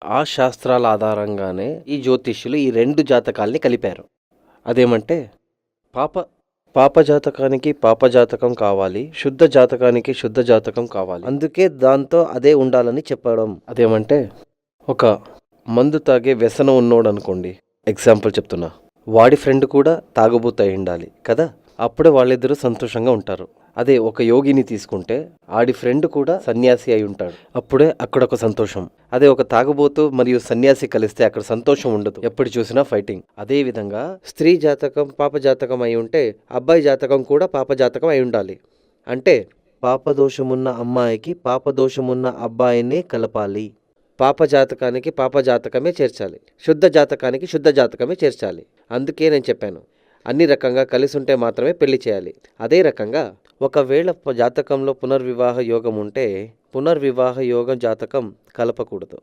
ఆ శాస్త్రాల ఆధారంగానే ఈ జ్యోతిష్యులు ఈ 2 జాతకాల్ని కలిపారు. అదేమంటే పాప పాప జాతకానికి పాప జాతకం కావాలి. శుద్ధ జాతకానికి శుద్ధ జాతకం కావాలి. అందుకే దాంతో అదే ఉండాలని చెప్పడం. అదేమంటే ఒక మందు తాగే వ్యసనం ఉన్నోడనుకోండి. ఎగ్జాంపుల్ చెప్తున్నా. వాడి ఫ్రెండ్ కూడా తాగుబోతు అయి ఉండాలి కదా! అప్పుడే వాళ్ళిద్దరూ సంతోషంగా ఉంటారు. అదే ఒక యోగిని తీసుకుంటే ఆడి ఫ్రెండ్ కూడా సన్యాసి అయి ఉంటాడు. అప్పుడే అక్కడొక సంతోషం. అదే ఒక తాగుబోతు మరియు సన్యాసి కలిస్తే అక్కడ సంతోషం ఉండదు. ఎప్పుడు చూసినా ఫైటింగ్. అదే విధంగా స్త్రీ జాతకం పాప జాతకం అయి ఉంటే అబ్బాయి జాతకం కూడా పాప జాతకం అయి ఉండాలి. అంటే పాపదోషమున్న అమ్మాయికి పాపదోషమున్న అబ్బాయినే కలపాలి. పాప జాతకానికి పాప జాతకమే చేర్చాలి. శుద్ధ జాతకానికి శుద్ధ జాతకమే చేర్చాలి. అందుకే నేను చెప్పాను, అన్ని రకంగా కలిసి ఉంటే మాత్రమే పెళ్లి చేయాలి. అదే రకంగా ఒకవేళ జాతకంలో పునర్వివాహ యోగం ఉంటే పునర్వివాహ యోగం జాతకం కలపకూడదు.